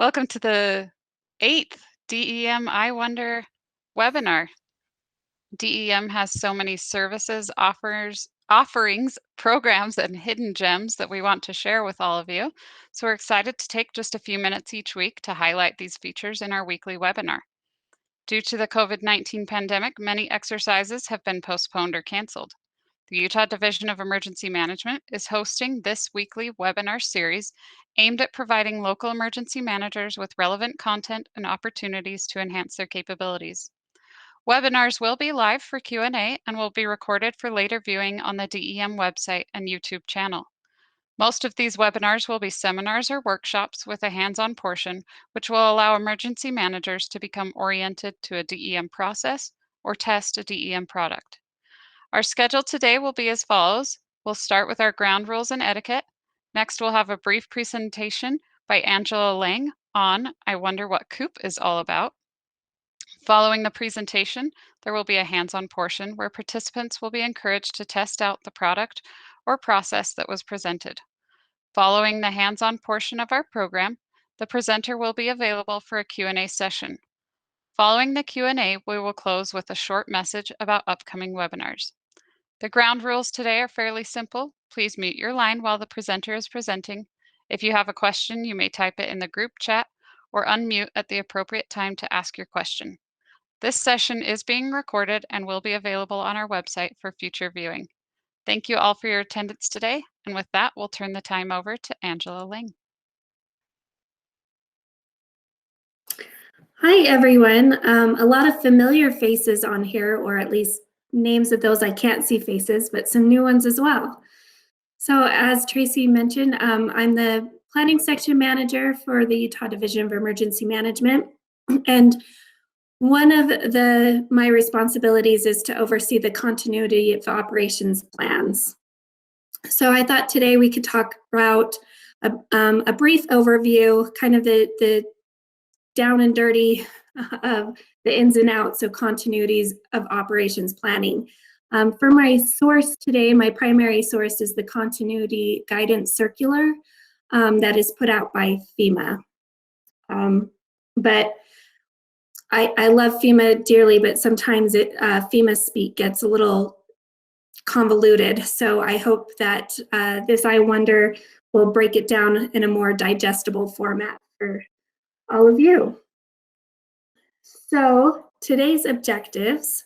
Welcome to the 8th DEM I Wonder webinar. DEM has so many services, offerings, programs, and hidden gems that we want to share with all of you. So we're excited to take just a few minutes each week to highlight these features in our weekly webinar. Due to the COVID-19 pandemic, many exercises have been postponed or canceled. The Utah Division of Emergency Management is hosting this weekly webinar series aimed at providing local emergency managers with relevant content and opportunities to enhance their capabilities. Webinars will be live for Q&A and will be recorded for later viewing on the DEM website and YouTube channel. Most of these webinars will be seminars or workshops with a hands-on portion, which will allow emergency managers to become oriented to a DEM process or test a DEM product. Our schedule today will be as follows. We'll start with our ground rules and etiquette. Next, we'll have a brief presentation by Angela Lang on I Wonder What Coop is all about. Following the presentation, there will be a hands-on portion where participants will be encouraged to test out the product or process that was presented. Following the hands-on portion of our program, the presenter will be available for a Q&A session. Following the Q&A, we will close with a short message about upcoming webinars. The ground rules today are fairly simple. Please mute your line while the presenter is presenting. If you have a question, you may type it in the group chat or unmute at the appropriate time to ask your question. This session is being recorded and will be available on our website for future viewing. Thank you all for your attendance today. And with that, we'll turn the time over to Angela Ling. Hi, everyone. A lot of familiar faces on here, or at least names of those I can't see faces, but some new ones as well. So as Tracy mentioned, I'm the planning section manager for the Utah Division of Emergency Management. And one of my responsibilities is to oversee the continuity of operations plans. So I thought today we could talk about a brief overview, kind of the down and dirty of the ins and outs of continuities of operations planning. For my source today, my primary source is the Continuity Guidance Circular that is put out by FEMA. But I love FEMA dearly, but sometimes FEMA speak gets a little convoluted. So I hope that this I Wonder will break it down in a more digestible format for all of you. So today's objectives,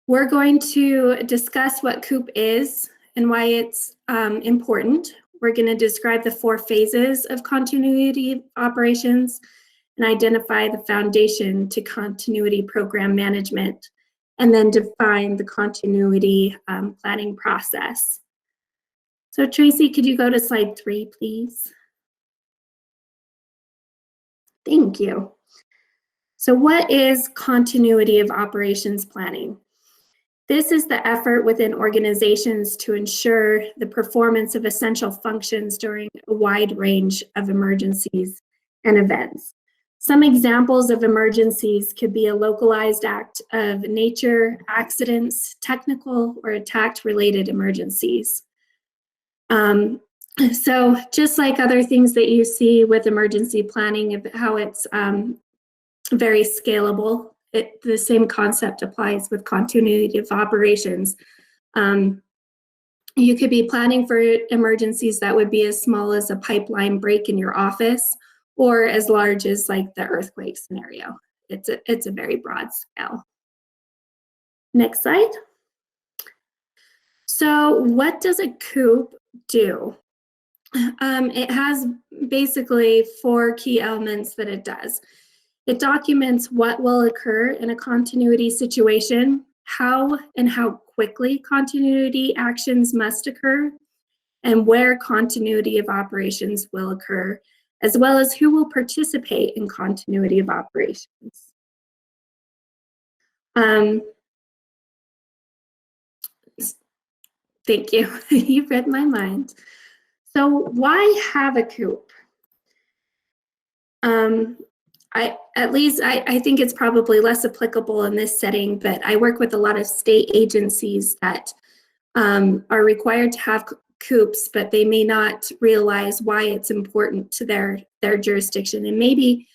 we're going to discuss what Coop is and why it's important. We're going to describe the 4 phases of continuity operations and identify the foundation to continuity program management, and then define the continuity planning process. So Tracy, could you go to slide 3, please? Thank you. So what is continuity of operations planning? This is the effort within organizations to ensure the performance of essential functions during a wide range of emergencies and events. Some examples of emergencies could be a localized act of nature, accidents, technical or attack-related emergencies. So just like other things that you see with emergency planning, how it's very scalable, the same concept applies with continuity of operations. You could be planning for emergencies that would be as small as a pipeline break in your office, or as large as like the earthquake scenario. It's a very broad scale. Next slide. So what does a Coop do? It has basically 4 key elements that it does. It documents what will occur in a continuity situation, how and how quickly continuity actions must occur, and where continuity of operations will occur, as well as who will participate in continuity of operations. Thank you. You read my mind. So why have a Coop? I think it's probably less applicable in this setting, but I work with a lot of state agencies that are required to have Coops, but they may not realize why it's important to their jurisdiction and maybe,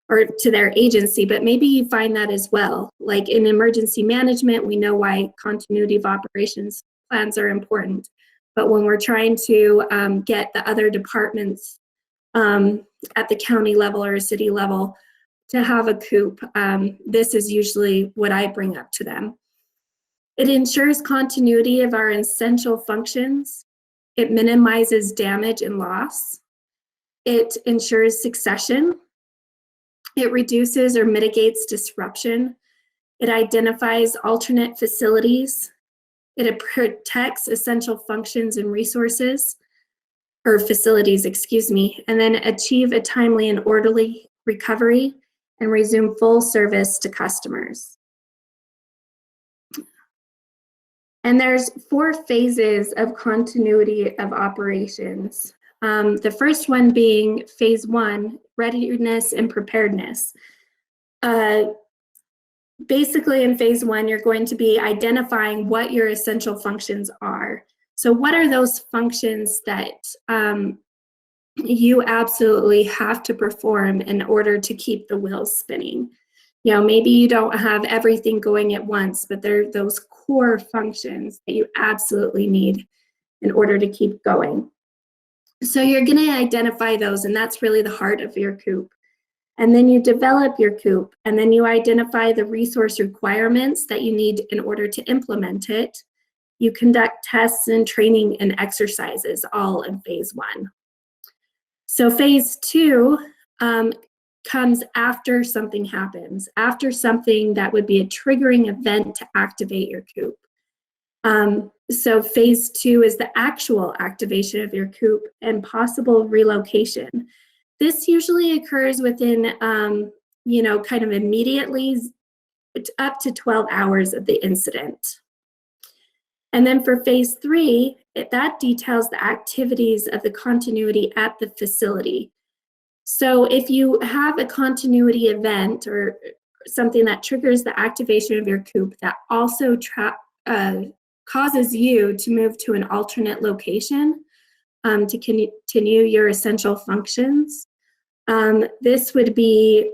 or to their agency, but maybe you find that as well. Like in emergency management, we know why continuity of operations plans are important. But when we're trying to get the other departments at the county level or city level to have a Coop, this is usually what I bring up to them. It ensures continuity of our essential functions. It minimizes damage and loss. It ensures succession. It reduces or mitigates disruption. It identifies alternate facilities. It protects essential functions and resources, or facilities, excuse me, and then achieve a timely and orderly recovery and resume full service to customers. And there's 4 phases of continuity of operations. The first one being phase 1, readiness and preparedness. Basically in phase 1, you're going to be identifying what your essential functions are. So what are those functions that you absolutely have to perform in order to keep the wheels spinning? You know, maybe you don't have everything going at once, but there are those core functions that you absolutely need in order to keep going. So you're going to identify those, and that's really the heart of your Coop. And then you develop your Coop, and then you identify the resource requirements that you need in order to implement it. You conduct tests and training and exercises, all in phase 1. So phase 2 comes after something happens, after something that would be a triggering event to activate your Coop. So phase 2 is the actual activation of your Coop and possible relocation. This usually occurs within, you know, kind of immediately up to 12 hours of the incident. And then for phase 3, that details the activities of the continuity at the facility. So if you have a continuity event or something that triggers the activation of your Coop that also causes you to move to an alternate location to continue your essential functions, this would be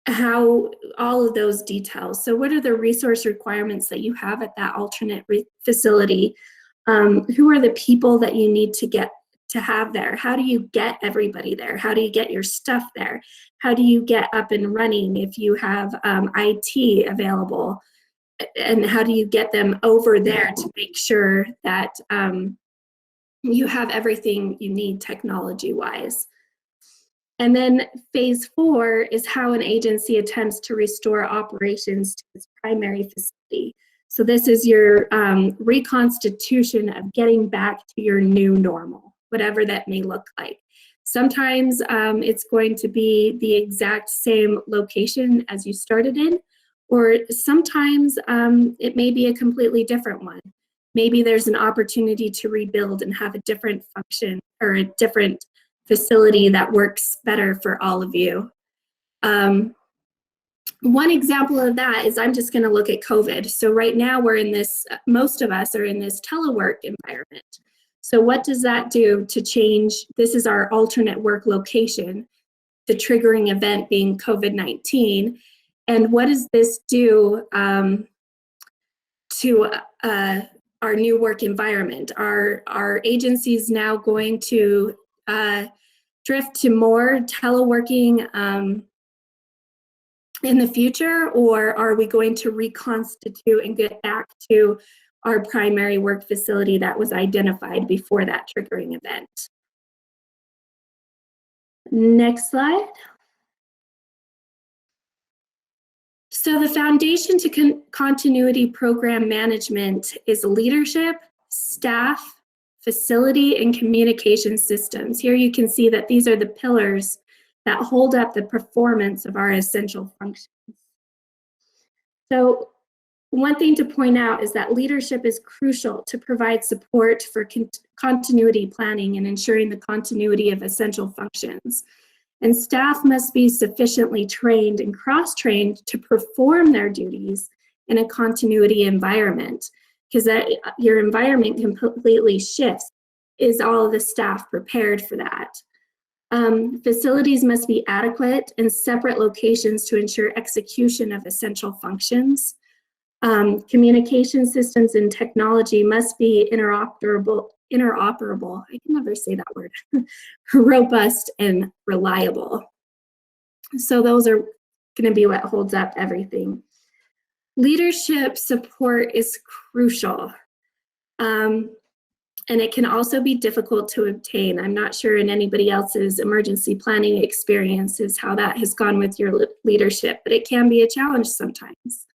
how all of those details. So what are the resource requirements that you have at that alternate facility? Who are the people that you need to have there? How do you get everybody there? How do you get your stuff there? How do you get up and running if you have IT available? And how do you get them over there to make sure that you have everything you need technology-wise? And then phase 4 is how an agency attempts to restore operations to its primary facility. So this is your reconstitution of getting back to your new normal, whatever that may look like. Sometimes it's going to be the exact same location as you started in, or sometimes it may be a completely different one. Maybe there's an opportunity to rebuild and have a different function or a different facility that works better for all of you. One example of that is, I'm just going to look at COVID. So right now we're in this, most of us are in this telework environment. So what does that do to change? This is our alternate work location, the triggering event being COVID-19. And what does this do to our new work environment? Are agencies now going to drift to more teleworking in the future, or are we going to reconstitute and get back to our primary work facility that was identified before that triggering event? Next slide. So the foundation to continuity program management is leadership, staff, facility, and communication systems. Here you can see that these are the pillars that hold up the performance of our essential functions. So one thing to point out is that leadership is crucial to provide support for continuity planning and ensuring the continuity of essential functions. And staff must be sufficiently trained and cross-trained to perform their duties in a continuity environment, because your environment completely shifts is all of the staff prepared for that? Facilities must be adequate and separate locations to ensure execution of essential functions. Communication systems and technology must be interoperable, I can never say that word, robust and reliable. So those are going to be what holds up everything. Leadership support is crucial. And it can also be difficult to obtain. I'm not sure in anybody else's emergency planning experiences how that has gone with your leadership, but it can be a challenge sometimes.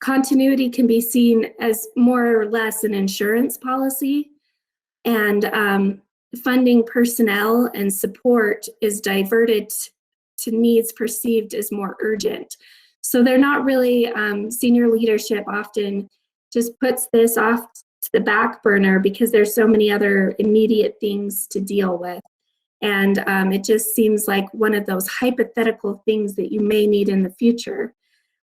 Continuity can be seen as more or less an insurance policy, and funding personnel and support is diverted to needs perceived as more urgent. So they're not really, senior leadership often just puts this off to the back burner because there's so many other immediate things to deal with. And it just seems like one of those hypothetical things that you may need in the future.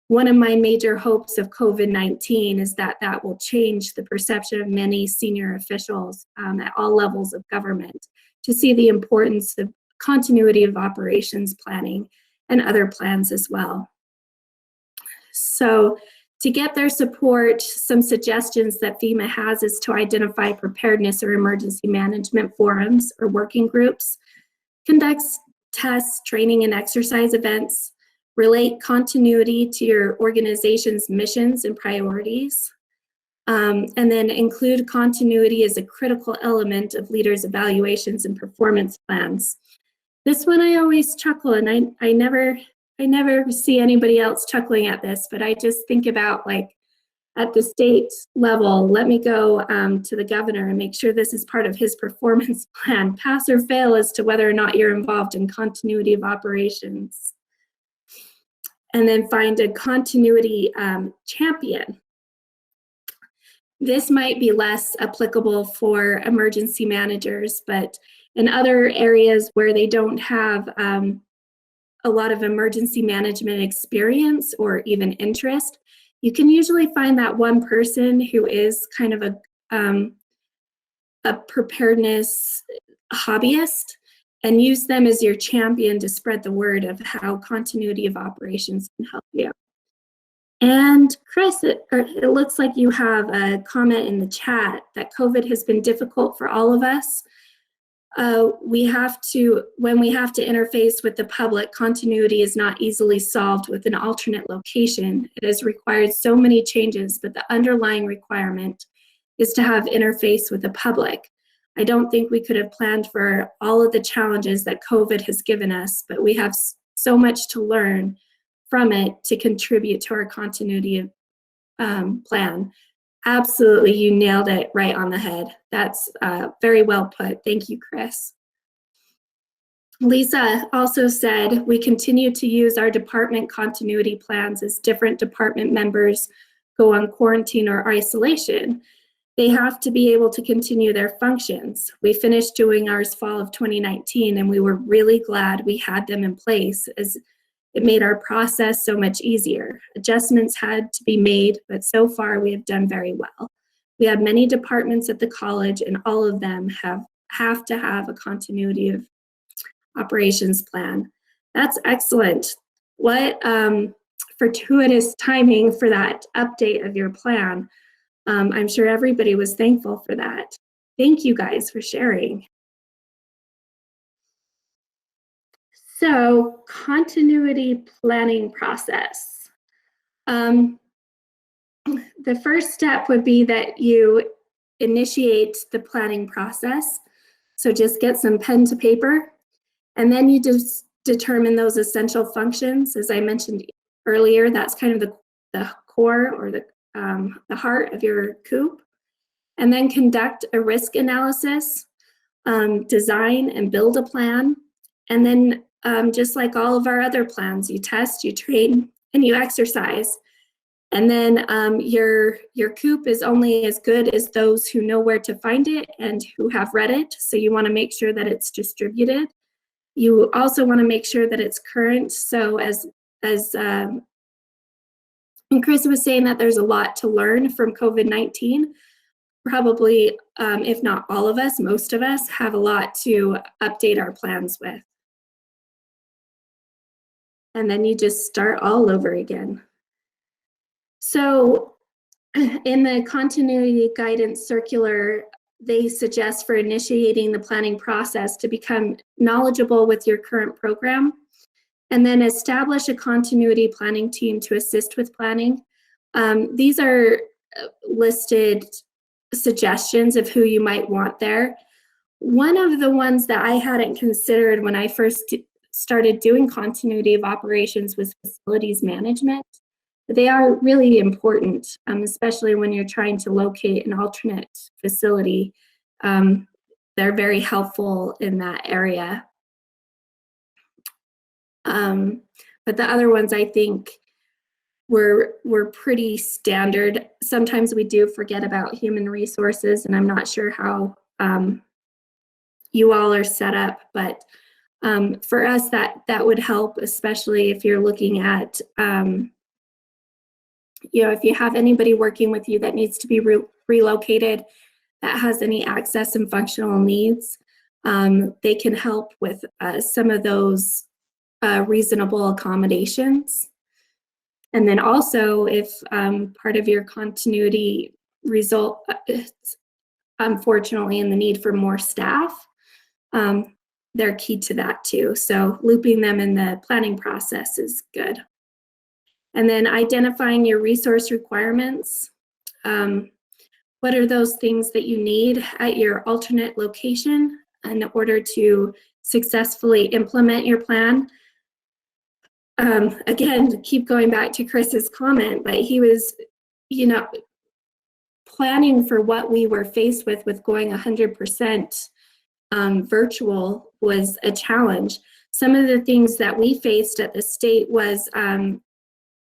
One of my major hopes of COVID-19 is that that will change the perception of many senior officials at all levels of government to see the importance of continuity of operations planning and other plans as well. So to get their support, some suggestions that FEMA has is to identify preparedness or emergency management forums or working groups, conduct tests, training, and exercise events, relate continuity to your organization's missions and priorities, and then include continuity as a critical element of leaders' evaluations and performance plans. This one I always chuckle, and I never see anybody else chuckling at this, but I just think about, like, at the state level, let me go to the governor and make sure this is part of his performance plan, pass or fail as to whether or not you're involved in continuity of operations. And then find a continuity champion. This might be less applicable for emergency managers, but in other areas where they don't have a lot of emergency management experience or even interest, you can usually find that one person who is kind of a preparedness hobbyist and use them as your champion to spread the word of how continuity of operations can help you. And Chris, it looks like you have a comment in the chat that COVID has been difficult for all of us. When we have to interface with the public, continuity is not easily solved with an alternate location. It has required so many changes, but the underlying requirement is to have interface with the public. I don't think we could have planned for all of the challenges that COVID has given us, but we have so much to learn from it to contribute to our continuity plan. Absolutely, you nailed it right on the head. That's very well put. Thank you, Chris. Lisa also said, we continue to use our department continuity plans as different department members go on quarantine or isolation. They have to be able to continue their functions. We finished doing ours fall of 2019, and we were really glad we had them in place as it made our process so much easier. Adjustments had to be made, but so far we have done very well. We have many departments at the college, and all of them have to have a continuity of operations plan. That's excellent. What fortuitous timing for that update of your plan. I'm sure everybody was thankful for that. Thank you guys for sharing. So, continuity planning process. The first step would be that you initiate the planning process. So just get some pen to paper, and then you just determine those essential functions. As I mentioned earlier, that's kind of the core or the heart of your Coop. And then conduct a risk analysis, design and build a plan, and then just like all of our other plans, you test, you train, and you exercise. And then your Coop is only as good as those who know where to find it and who have read it. So you want to make sure that it's distributed. You also want to make sure that it's current. So and Chris was saying that there's a lot to learn from COVID-19. probably, if not all of us, most of us have a lot to update our plans with. And then you just start all over again. So in the continuity guidance circular, they suggest for initiating the planning process to become knowledgeable with your current program, and then establish a continuity planning team to assist with planning. These are listed suggestions of who you might want there. One of the ones that I hadn't considered when I first started doing continuity of operations was facilities management. They are really important, especially when you're trying to locate an alternate facility. They're very helpful in that area. But the other ones I think were pretty standard. Sometimes we do forget about human resources, and I'm not sure how you all are set up, but for us that would help, especially if you're looking at if you have anybody working with you that needs to be relocated, that has any access and functional needs, they can help with some of those reasonable accommodations. And then also, if part of your continuity result, unfortunately, in the need for more staff, they're key to that too. So looping them in the planning process is good. And then identifying your resource requirements. What are those things that you need at your alternate location in order to successfully implement your plan? Again, keep going back to Chris's comment, but he was, planning for what we were faced with going 100% virtual was a challenge. Some of the things that we faced at the state was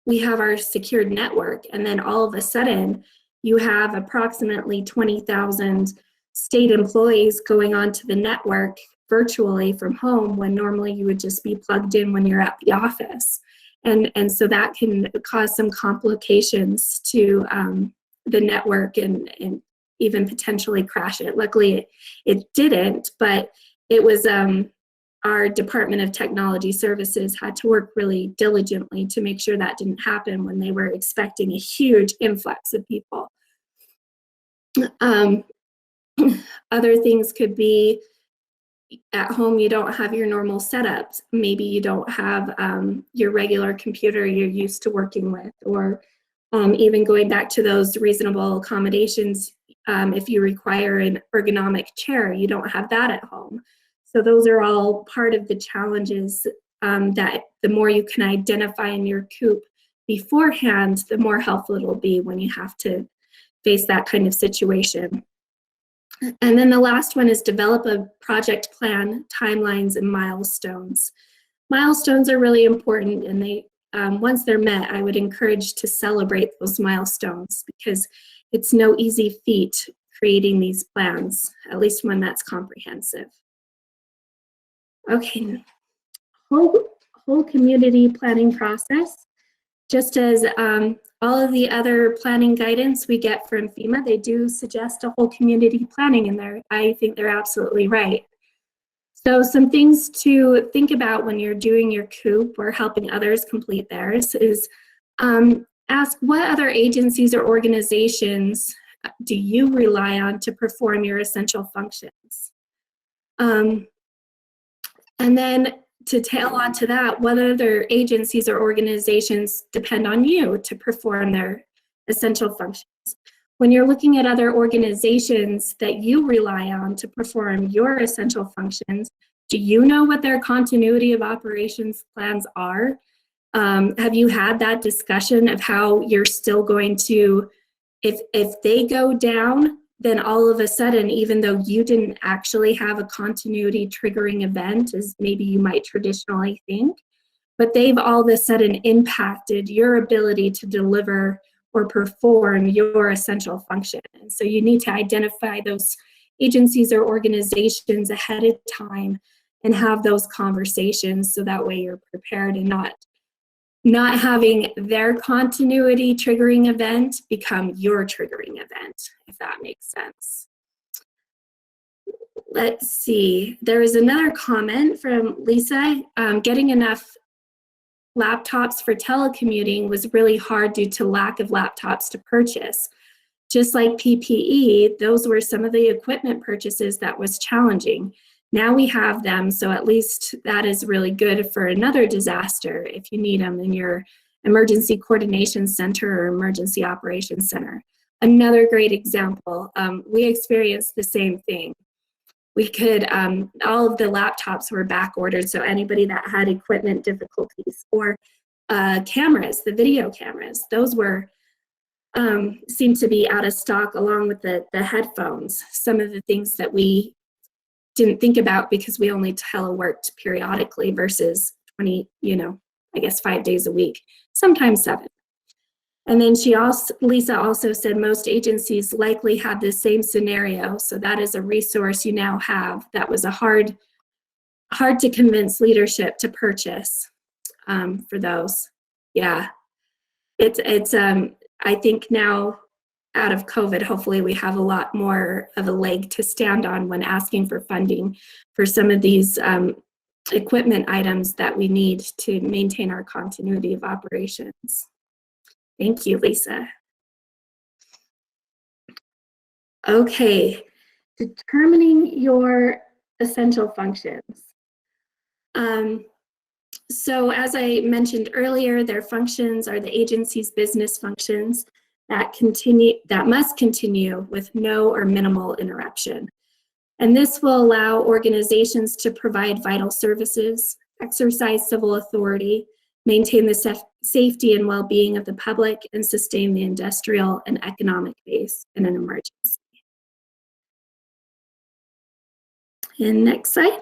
we have our secured network, and then all of a sudden you have approximately 20,000 state employees going onto the network virtually from home, when normally you would just be plugged in when you're at the office. And so that can cause some complications to the network and even potentially crash it. Luckily it didn't, but it was our Department of Technology Services had to work really diligently to make sure that didn't happen when they were expecting a huge influx of people. Other things could be, at home you don't have your normal setups. Maybe you don't have your regular computer you're used to working with, or even going back to those reasonable accommodations, if you require an ergonomic chair, you don't have that at home. So those are all part of the challenges that the more you can identify in your Coop beforehand, the more helpful it'll be when you have to face that kind of situation. And then the last one is develop a project plan, timelines, and milestones. Milestones are really important, and they once they're met, I would encourage to celebrate those milestones, because it's no easy feat creating these plans, at least one that's comprehensive. Okay, whole community planning process. Just as all of the other planning guidance we get from FEMA, they do suggest a whole community planning in there. I think they're absolutely right. So some things to think about when you're doing your Coop or helping others complete theirs is ask, what other agencies or organizations do you rely on to perform your essential functions? And then to tail on to that, what other agencies or organizations depend on you to perform their essential functions? When you're looking at other organizations that you rely on to perform your essential functions, do you know what their continuity of operations plans are? Have you had that discussion of how you're still going to, if they go down, then all of a sudden, even though you didn't actually have a continuity triggering event, as maybe you might traditionally think, but they've all of a sudden impacted your ability to deliver or perform your essential function. And so you need to identify those agencies or organizations ahead of time and have those conversations, so that way you're prepared and not having their continuity triggering event become your triggering event, if that makes sense. Let's see, there was another comment from Lisa. Getting enough laptops for telecommuting was really hard due to lack of laptops to purchase. Just like PPE, those were some of the equipment purchases that was challenging. Now we have them, so at least that is really good for another disaster if you need them in your emergency coordination center or emergency operations center. Another great example, we experienced the same thing. We could, all of the laptops were back ordered, so anybody that had equipment difficulties, or cameras, the video cameras, those were, seemed to be out of stock along with the headphones. Some of the things that we didn't think about because we only teleworked periodically versus 20, I guess 5 days a week, sometimes 7. And then Lisa also said most agencies likely had the same scenario. So that is a resource you now have. That was a hard to convince leadership to purchase for those. Yeah, it's I think now out of COVID, hopefully we have a lot more of a leg to stand on when asking for funding for some of these equipment items that we need to maintain our continuity of operations. Thank you, Lisa. Okay, determining your essential functions. So as I mentioned earlier, their functions are the agency's business functions that must continue with no or minimal interruption. And this will allow organizations to provide vital services, exercise civil authority, maintain the safety and well-being of the public, and sustain the industrial and economic base in an emergency. And next slide.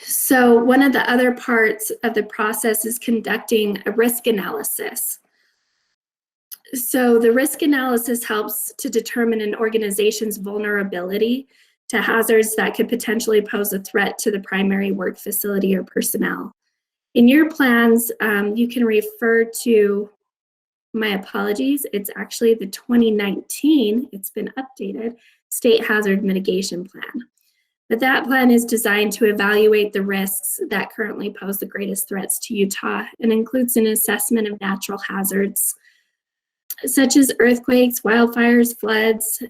So one of the other parts of the process is conducting a risk analysis. So the risk analysis helps to determine an organization's vulnerability to hazards that could potentially pose a threat to the primary work facility or personnel. In your plans, you can refer to, my apologies, it's actually the 2019, it's been updated, State Hazard Mitigation Plan. But that plan is designed to evaluate the risks that currently pose the greatest threats to Utah and includes an assessment of natural hazards, such as earthquakes, wildfires, floods,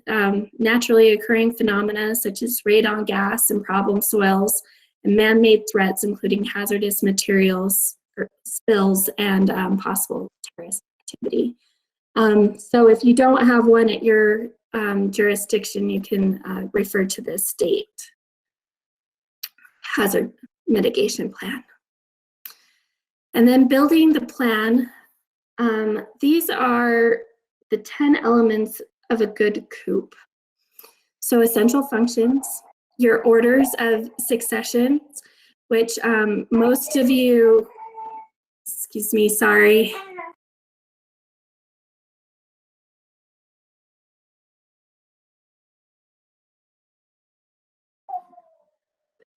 naturally occurring phenomena such as radon gas and problem soils, and man-made threats including hazardous materials, spills, and possible terrorist activity. So if you don't have one at your jurisdiction, you can refer to the State Hazard Mitigation Plan. And then building the plan. These are the 10 elements of a good Coop. So essential functions, your orders of succession, which most of you, excuse me, sorry.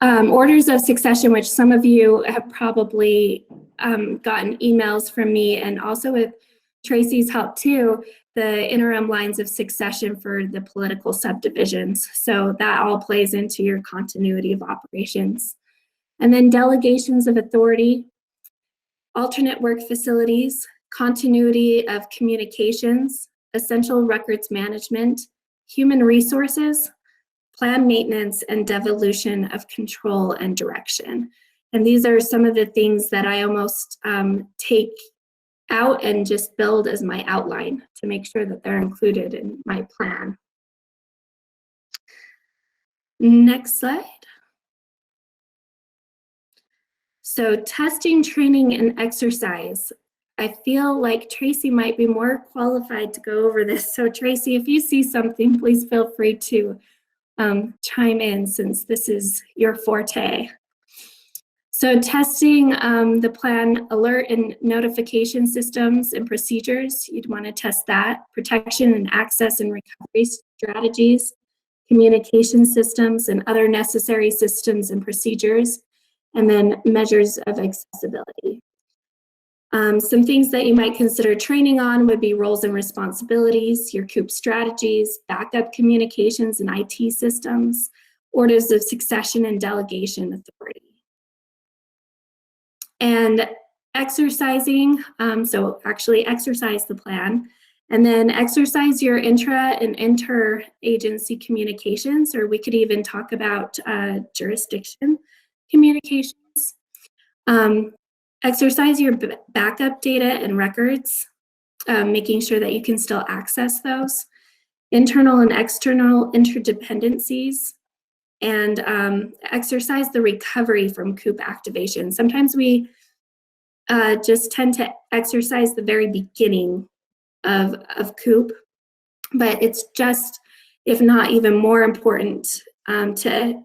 Orders of succession, which some of you have probably gotten emails from me, and also with Tracy's help too, the interim lines of succession for the political subdivisions. So that all plays into your continuity of operations. And then delegations of authority, alternate work facilities, continuity of communications, essential records management, human resources, plan maintenance, and devolution of control and direction. And these are some of the things that I almost take out and just build as my outline to make sure that they're included in my plan. Next slide. So testing, training, and exercise. I feel like Tracy might be more qualified to go over this. So Tracy, if you see something, please feel free to chime in since this is your forte. So testing the plan alert and notification systems and procedures, you'd want to test that. Protection and access and recovery strategies, communication systems, and other necessary systems and procedures, and then measures of accessibility. Some things that you might consider training on would be roles and responsibilities, your Coop strategies, backup communications and IT systems, orders of succession and delegation authority. And exercising, so actually exercise the plan, and then exercise your intra and inter-agency communications, or we could even talk about jurisdiction communications. Exercise your backup data and records, making sure that you can still access those. Internal and external interdependencies, and exercise the recovery from Coop activation. Sometimes we just tend to exercise the very beginning of Coop, but it's just, if not even more important, to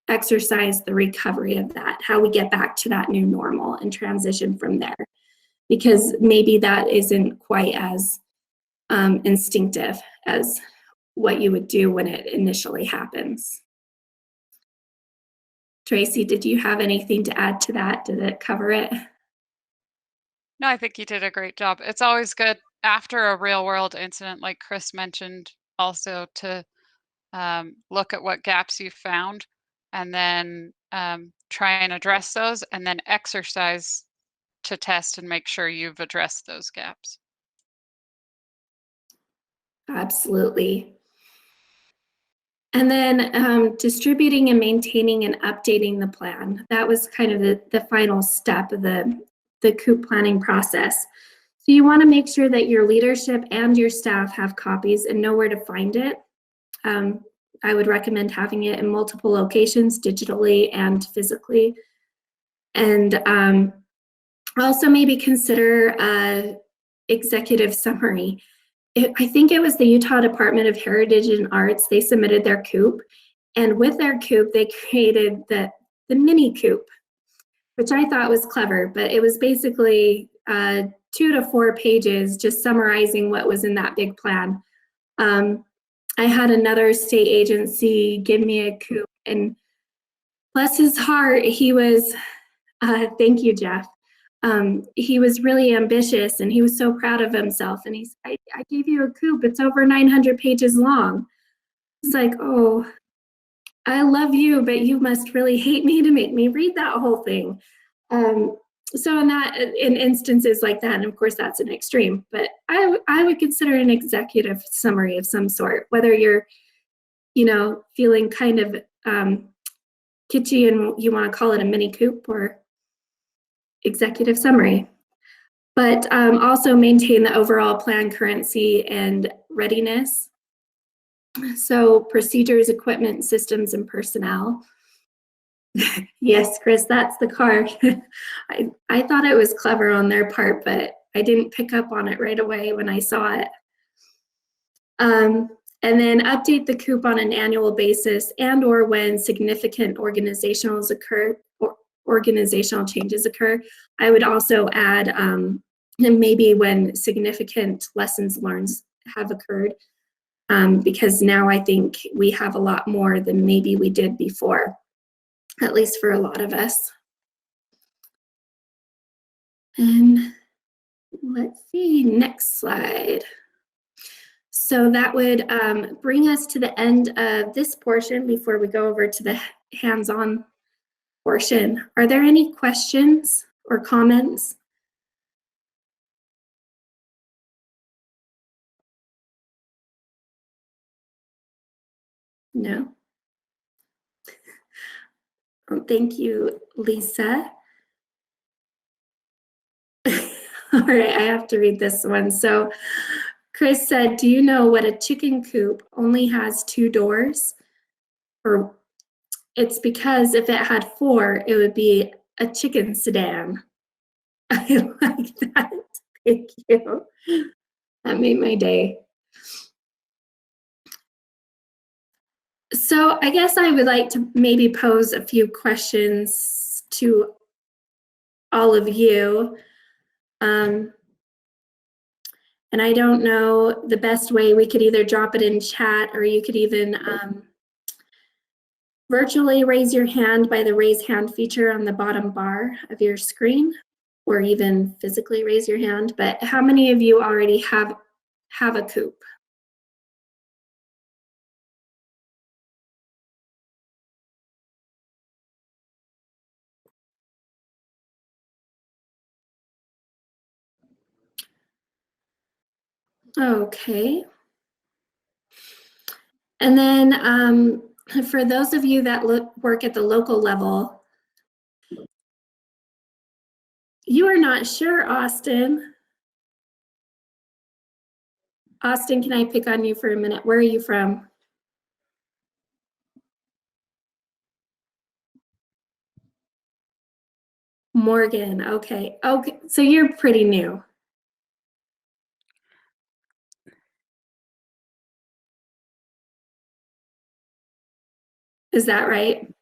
exercise the recovery of that, how we get back to that new normal and transition from there, because maybe that isn't quite as instinctive as what you would do when it initially happens. Tracy, did you have anything to add to that? Did it cover it? No, I think you did a great job. It's always good after a real world incident, like Chris mentioned, also to look at what gaps you found and then try and address those, and then exercise to test and make sure you've addressed those gaps. Absolutely. And then distributing and maintaining and updating the plan. That was kind of the final step of the Coop planning process. So you want to make sure that your leadership and your staff have copies and know where to find it. I would recommend having it in multiple locations, digitally and physically. And also maybe consider executive summary. I think it was the Utah Department of Heritage and Arts. They submitted their Coop, and with their Coop, they created the mini Coop, which I thought was clever, but it was basically 2 to 4 pages just summarizing what was in that big plan. I had another state agency give me a Coop, and bless his heart, he was, thank you, Jeff. He was really ambitious and he was so proud of himself. And he's, I gave you a Coop, it's over 900 pages long. It's like, oh, I love you, but you must really hate me to make me read that whole thing. So in instances like that, and of course that's an extreme, but I would consider an executive summary of some sort, whether you're, feeling kind of kitschy and you want to call it a mini Coop or executive summary. But also maintain the overall plan currency and readiness. So procedures, equipment, systems, and personnel. Yes, Chris, that's the card. I thought it was clever on their part, but I didn't pick up on it right away when I saw it. And then update the Coop on an annual basis and or when significant organizational changes occur. I would also add and maybe when significant lessons learned have occurred, because now I think we have a lot more than maybe we did before, at least for a lot of us. And let's see, next slide. So that would bring us to the end of this portion before we go over to the hands-on portion. Are there any questions or comments? No? Well, thank you, Lisa. All right, I have to read this one. So Chris said, do you know what a chicken coop only has 2 doors? Or it's because if it had 4, it would be a chicken sedan. I like that. Thank you. That made my day. So I guess I would like to maybe pose a few questions to all of you. And I don't know the best way. We could either drop it in chat or you could even virtually raise your hand by the raise hand feature on the bottom bar of your screen, or even physically raise your hand. But how many of you already have a Coop? Okay. And then for those of you that work at the local level, you are not sure, Austin. Austin, can I pick on you for a minute? Where are you from? Morgan, okay. Okay, so you're pretty new. Is that right?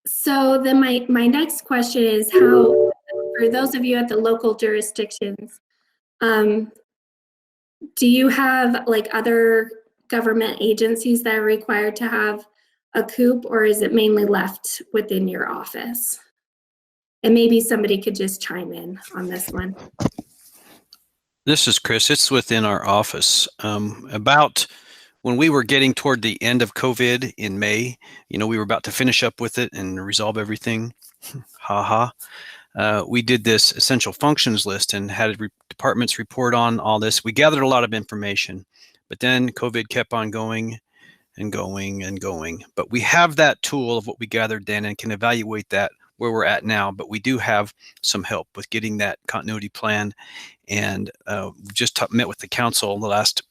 So then my next question is how, for those of you at the local jurisdictions, do you have like other government agencies that are required to have a Coop, or is it mainly left within your office? And maybe somebody could just chime in on this one. This is Chris. It's within our office. About when we were getting toward the end of COVID in May, we were about to finish up with it and resolve everything. We did this essential functions list and had departments report on all this. We gathered a lot of information, but then COVID kept on going and going and going. But we have that tool of what we gathered then and can evaluate that where we're at now. But we do have some help with getting that continuity plan. And just met with the council the last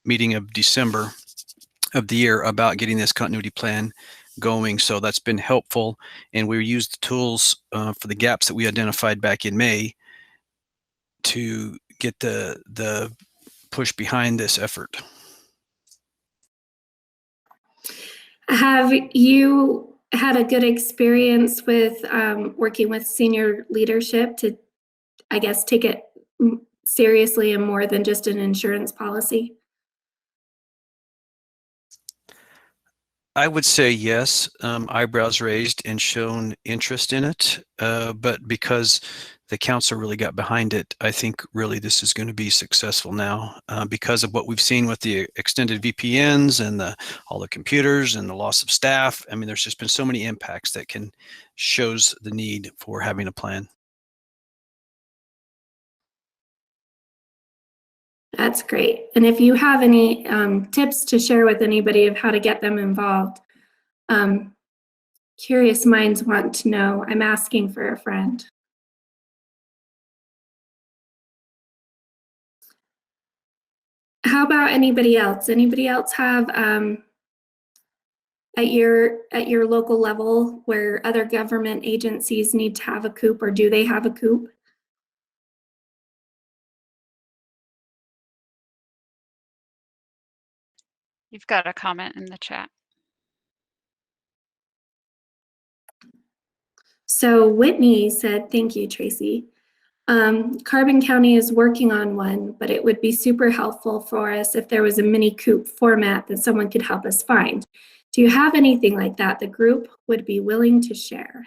meeting of December of the year about getting this continuity plan going. So that's been helpful. And we used the tools for the gaps that we identified back in May to get the push behind this effort. Have you had a good experience with working with senior leadership to, I guess, take it seriously and more than just an insurance policy? I would say yes, eyebrows raised and shown interest in it. But because the council really got behind it, I think really this is going to be successful now because of what we've seen with the extended VPNs and all the computers and the loss of staff. I mean, there's just been so many impacts that shows the need for having a plan. That's great. And if you have any tips to share with anybody of how to get them involved, curious minds want to know. I'm asking for a friend. How about anybody else? Anybody else have at your local level where other government agencies need to have a Coop, or do they have a Coop? You've got a comment in the chat. So Whitney said, thank you, Tracy. Carbon County is working on one, but it would be super helpful for us if there was a mini Coop format that someone could help us find. Do you have anything like that the group would be willing to share?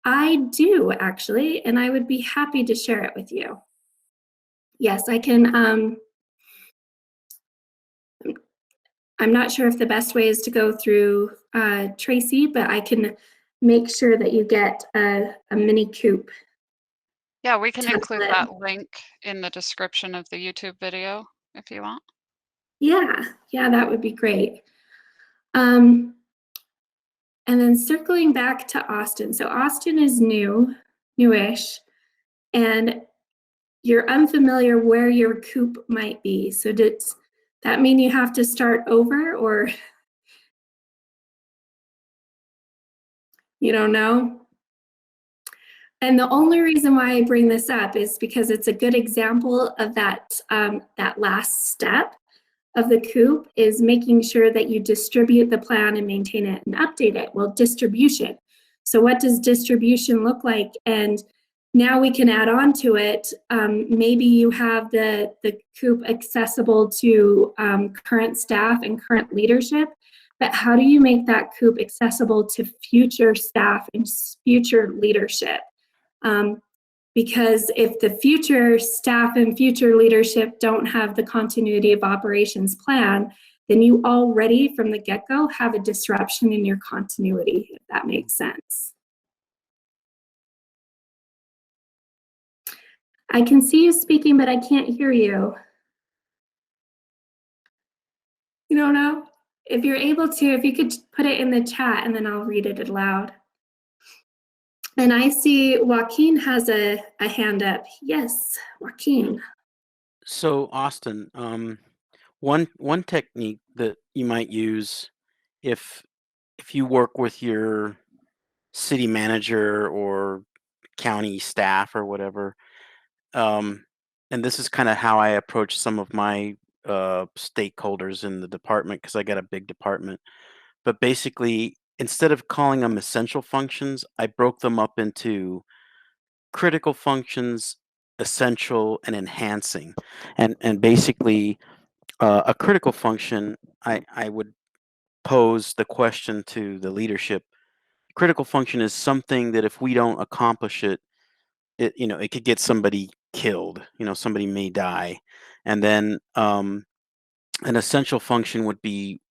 I do, actually, and I would be happy to share it with you. Yes, I can. I'm not sure if the best way is to go through Tracy, but I can make sure that you get a mini Coop. Yeah, we can include that link in the description of the YouTube video if you want. Yeah, that would be great. And then circling back to Austin. So Austin is newish, and you're unfamiliar where your Coop might be. So does that mean you have to start over, or you don't know? And the only reason why I bring this up is because it's a good example of that last step of the Coop is making sure that you distribute the plan and maintain it and update it. Well, distribution. So what does distribution look like? And now we can add on to it. Maybe you have the Coop accessible to current staff and current leadership, but how do you make that Coop accessible to future staff and future leadership? Because if the future staff and future leadership don't have the continuity of operations plan, then you already from the get-go have a disruption in your continuity, if that makes sense. I can see you speaking, but I can't hear you. You don't know? If you're able to, if you could put it in the chat and then I'll read it aloud. And I see Joaquin has a hand up. Yes, Joaquin. So Austin, one technique that you might use if you work with your city manager or county staff or whatever, and this is kind of how I approach some of my stakeholders in the department because I got a big department. But basically, instead of calling them essential functions, I broke them up into critical functions, essential, and enhancing. And basically, a critical function, I would pose the question to the leadership. Critical function is something that if we don't accomplish it, it could get somebody killed. Somebody may die. And then an essential function would be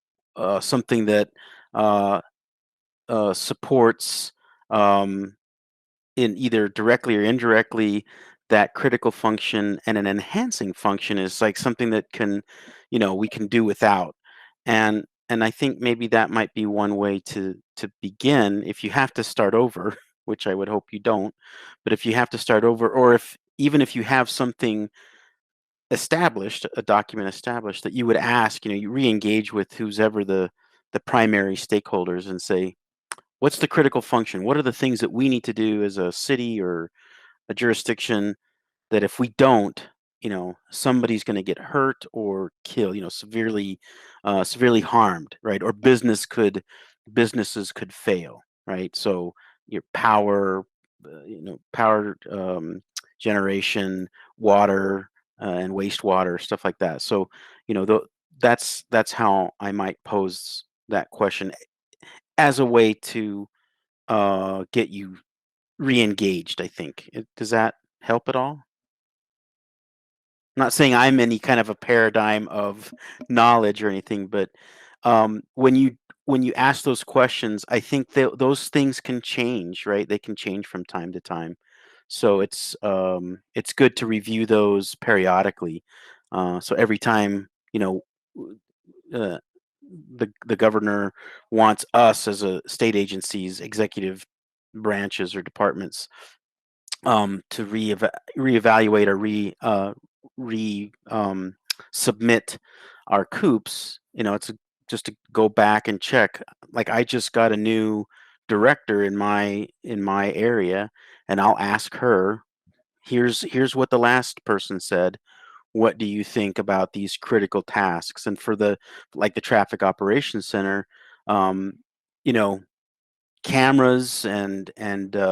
something that uh, supports in either directly or indirectly that critical function, and an enhancing function is like something that can we can do without. And I think maybe that might be one way to begin if you have to start over, which I would hope you don't. But if you have to start over, or if even if you have something established, a document established, that you would ask, you re-engage with who's ever the primary stakeholders and say, what's the critical function? What are the things that we need to do as a city or a jurisdiction that if we don't, somebody's going to get hurt or killed, severely harmed, right? Or businesses could fail, right? So your power, power generation, water, and wastewater, stuff like that. So, that's how I might pose that question as a way to get you re-engaged, I think. Does that help at all? I'm not saying I'm any kind of a paradigm of knowledge or anything, but when you ask those questions, I think that those things can change, right? They can change from time to time. So it's good to review those periodically. So every time, uh, the governor wants us as a state agencies, executive branches or departments, to reevaluate or submit our coops. It's just to go back and check. Like I just got a new director in my area, and I'll ask her, here's what the last person said. What do you think about these critical tasks? And for the traffic operations center, um, you know, cameras and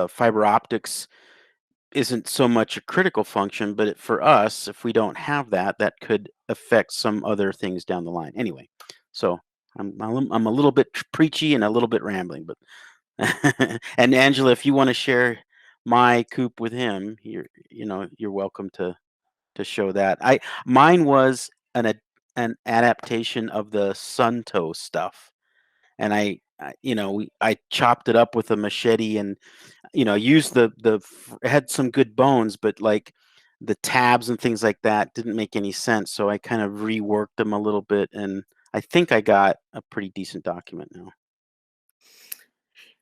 fiber optics isn't so much a critical function, but for us, if we don't have that, that could affect some other things down the line. Anyway, so I'm a little bit preachy and a little bit rambling, but and Angela, if you want to share my coop with him, you're welcome to show that. Mine was an adaptation of the Sunto stuff, and I chopped it up with a machete and used it had some good bones, but like the tabs and things like that didn't make any sense. So I kind of reworked them a little bit, and I think I got a pretty decent document now.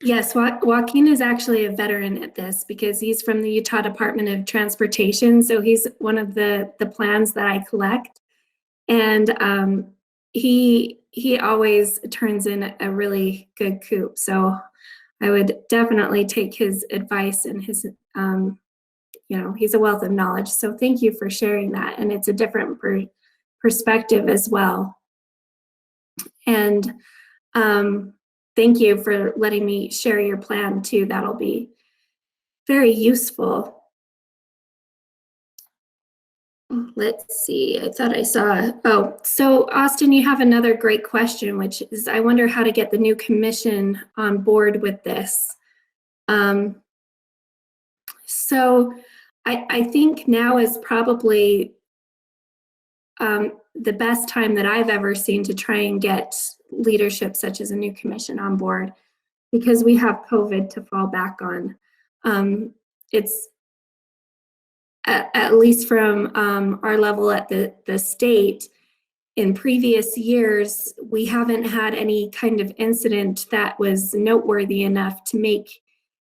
Yes, Joaquin is actually a veteran at this because he's from the Utah Department of Transportation. So he's one of the plans that I collect. And he always turns in a really good coop. So I would definitely take his advice and his, he's a wealth of knowledge. So thank you for sharing that. And it's a different perspective as well. And thank you for letting me share your plan too. That'll be very useful. Let's see, I thought I saw, oh, so Austin, you have another great question, which is, I wonder how to get the new commission on board with this. So I think now is probably the best time that I've ever seen to try and get leadership such as a new commission on board, because we have COVID to fall back on. It's at least from our level at the state, in previous years, we haven't had any kind of incident that was noteworthy enough to make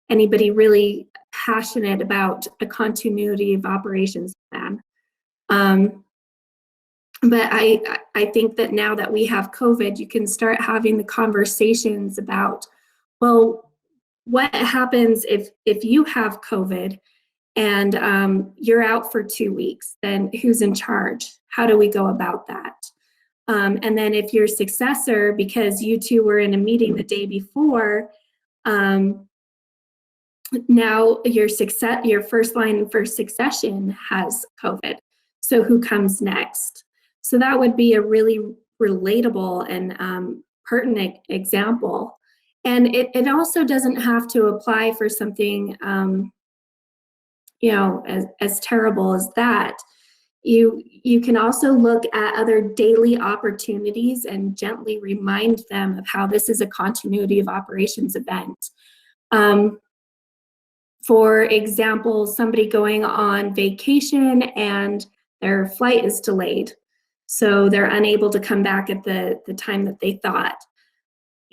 anybody really passionate about a continuity of operations plan. But I think that now that we have COVID, you can start having the conversations about, well, what happens if you have COVID and you're out for 2 weeks, then who's in charge? How do we go about that? And then if your successor, because you two were in a meeting the day before, now your first line for succession has COVID. So who comes next? So that would be a really relatable and pertinent example. And it also doesn't have to apply for something, as terrible as that. You can also look at other daily opportunities and gently remind them of how this is a continuity of operations event. For example, somebody going on vacation and their flight is delayed, so they're unable to come back at the time that they thought.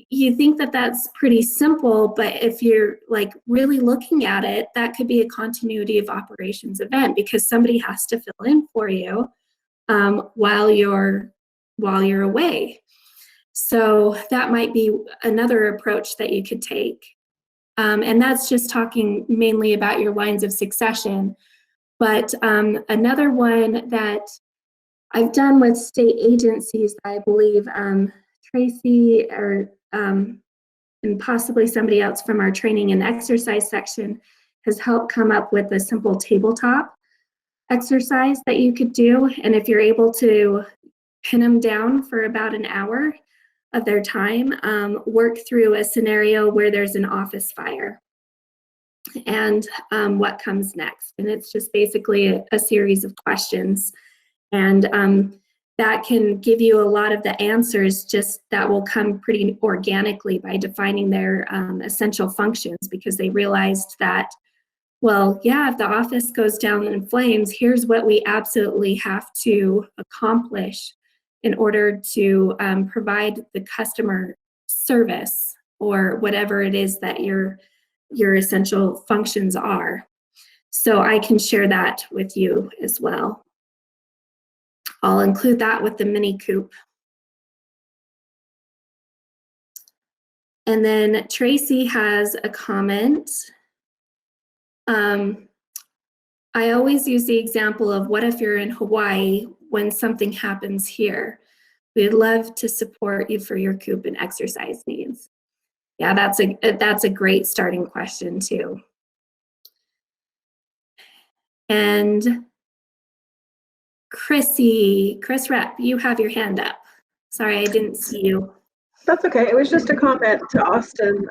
You think that that's pretty simple, but if you're like really looking at it, that could be a continuity of operations event, because somebody has to fill in for you while you're away. So that might be another approach that you could take. And that's just talking mainly about your lines of succession. But another one that I've done with state agencies, I believe Tracy or and possibly somebody else from our training and exercise section has helped come up with a simple tabletop exercise that you could do. And if you're able to pin them down for about an hour of their time, work through a scenario where there's an office fire and what comes next. And it's just basically a series of questions. And that can give you a lot of the answers, just that will come pretty organically by defining their essential functions, because they realized that, well, yeah, if the office goes down in flames, here's what we absolutely have to accomplish in order to provide the customer service or whatever it is that your essential functions are. So I can share that with you as well. I'll include that with the mini Coop. And then Tracy has a comment. I always use the example of, what if you're in Hawaii when something happens here? We'd love to support you for your Coop and exercise needs. Yeah, that's a great starting question too. And Chris Rep, you have your hand up. Sorry, I didn't see you. That's okay. It was just a comment to Austin.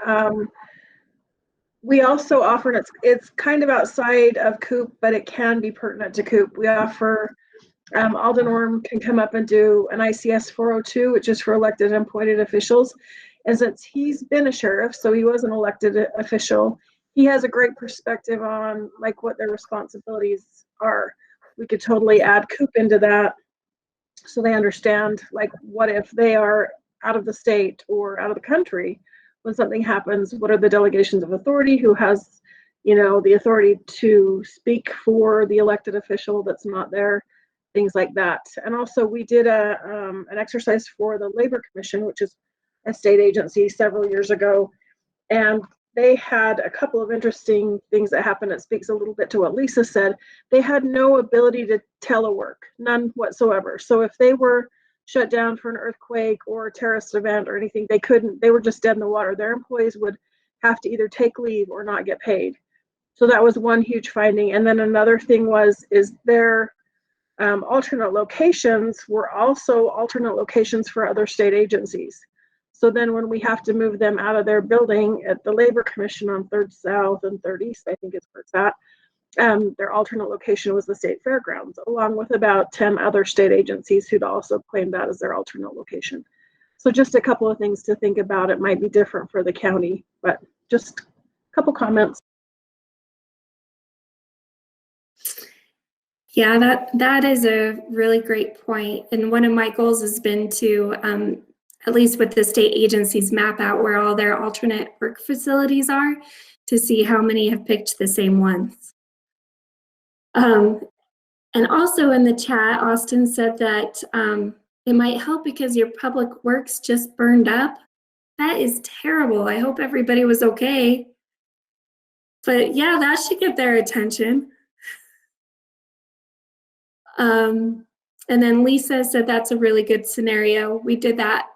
We also offer, and it's kind of outside of Coop, but it can be pertinent to Coop. We offer, Alden Orm can come up and do an ICS 402, which is for elected and appointed officials. And since he's been a sheriff, so he was an elected official, he has a great perspective on like what their responsibilities are. We could totally add Coop into that, so they understand, like, what if they are out of the state or out of the country when something happens? What are the delegations of authority? Who has, the authority to speak for the elected official that's not there? Things like that. And also, we did an exercise for the Labor Commission, which is a state agency, several years ago, and they had a couple of interesting things that happened. It speaks a little bit to what Lisa said. They had no ability to telework, none whatsoever. So if they were shut down for an earthquake or a terrorist event or anything, they couldn't, they were just dead in the water. Their employees would have to either take leave or not get paid. So that was one huge finding. And then another thing is their alternate locations were also alternate locations for other state agencies. So then when we have to move them out of their building at the Labor Commission on 3rd South and 3rd East, I think it's where it's at, their alternate location was the state fairgrounds, along with about 10 other state agencies who'd also claimed that as their alternate location. So just a couple of things to think about. It might be different for the county, but just a couple comments. Yeah, that is a really great point. And one of my goals has been to, at least with the state agencies, map out where all their alternate work facilities are to see how many have picked the same ones. And also in the chat, Austin said that it might help because your public works just burned up. That is terrible. I hope everybody was okay. But yeah, that should get their attention. And then Lisa said that's a really good scenario. We did that,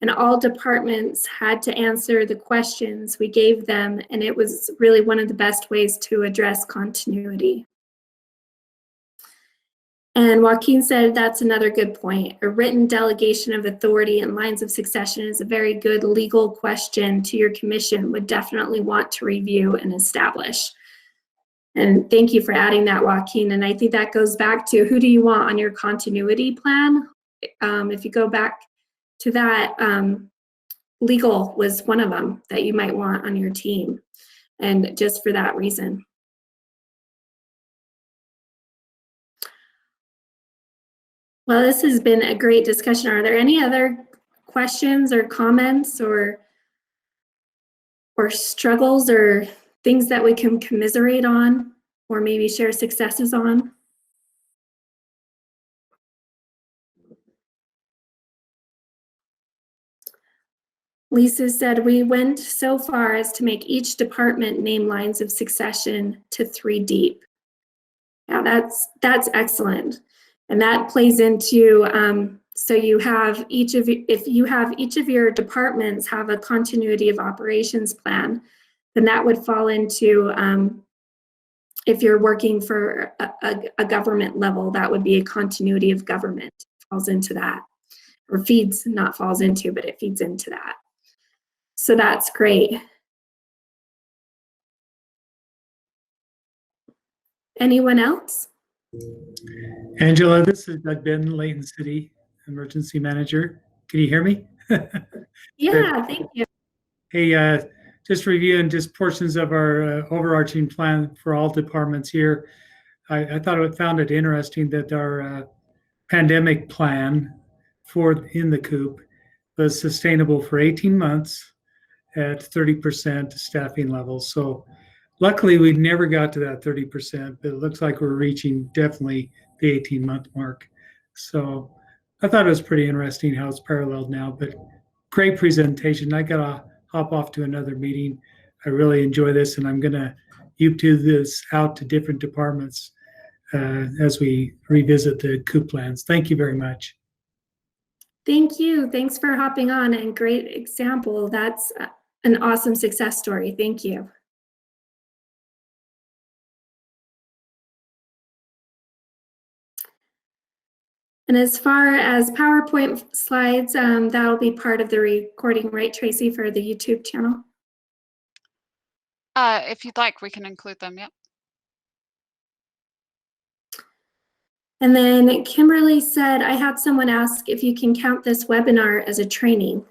and all departments had to answer the questions we gave them, and it was really one of the best ways to address continuity. And Joaquin said that's another good point. A written delegation of authority and lines of succession is a very good legal question to your commission would definitely want to review and establish. And thank you for adding that, Joaquin. And I think that goes back to who do you want on your continuity plan? If you go back to that, legal was one of them that you might want on your team. And just for that reason. Well, this has been a great discussion. Are there any other questions or comments or struggles or things that we can commiserate on or maybe share successes on? Lisa said, we went so far as to make each department name lines of succession to 3 deep. Yeah, that's excellent. And that plays into, so you have if you have each of your departments have a continuity of operations plan, then that would fall into, if you're working for a government level, that would be a continuity of government, falls into that, or feeds, not falls into, but it feeds into that. So that's great. Anyone else? Angela, this is Doug Ben, Layton City Emergency Manager. Can you hear me? Yeah, thank you. Hey, just reviewing just portions of our overarching plan for all departments here. I found it interesting that our pandemic plan in the Coop was sustainable for 18 months at 30% staffing levels. So luckily, we never got to that 30%, but it looks like we're reaching definitely the 18-month mark. So I thought it was pretty interesting how it's paralleled now, but great presentation. I got to hop off to another meeting. I really enjoy this, and I'm going to YouTube this out to different departments as we revisit the Coop plans. Thank you very much. Thank you. Thanks for hopping on, and great example. That's an awesome success story. Thank you. And as far as PowerPoint slides, that'll be part of the recording, right, Tracy, for the YouTube channel? If you'd like, we can include them, yep. And then Kimberly said, I had someone ask if you can count this webinar as a training.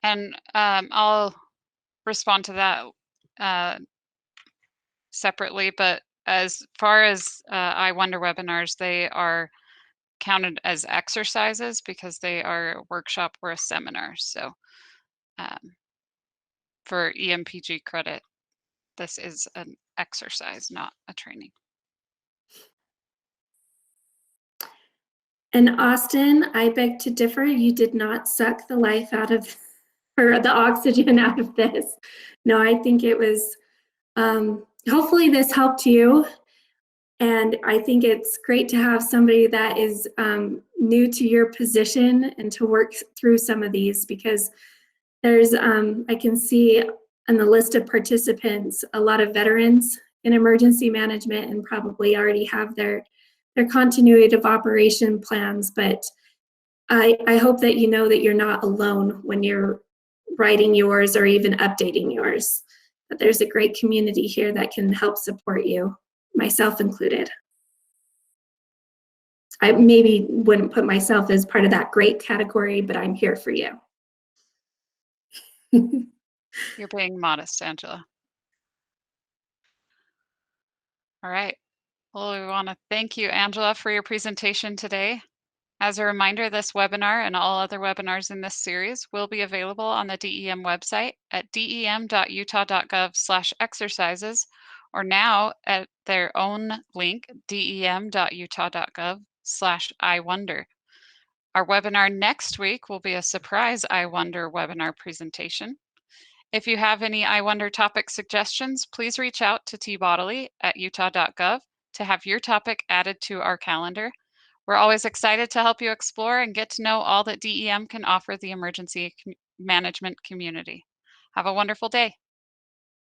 And I'll respond to that separately, but as far as I Wonder webinars, they are counted as exercises because they are a workshop or a seminar. So for EMPG credit, this is an exercise, not a training. And Austin, I beg to differ. You did not suck the life out of, or the oxygen out of this. No, I think it was, hopefully this helped you. And I think it's great to have somebody that is new to your position and to work through some of these, because there's, I can see on the list of participants, a lot of veterans in emergency management and probably already have their They're continuity of operation plans, but I hope that you know that you're not alone when you're writing yours or even updating yours. But there's a great community here that can help support you, myself included. I maybe wouldn't put myself as part of that great category, but I'm here for you. You're being modest, Angela. All right. Well, we want to thank you, Angela, for your presentation today. As a reminder, this webinar and all other webinars in this series will be available on the DEM website at dem.utah.gov/exercises, or now at their own link, dem.utah.gov/I Wonder. Our webinar next week will be a surprise I Wonder webinar presentation. If you have any I Wonder topic suggestions, please reach out to tbodley at utah.gov to have your topic added to our calendar. We're always excited to help you explore and get to know all that DEM can offer the emergency management community. Have a wonderful day.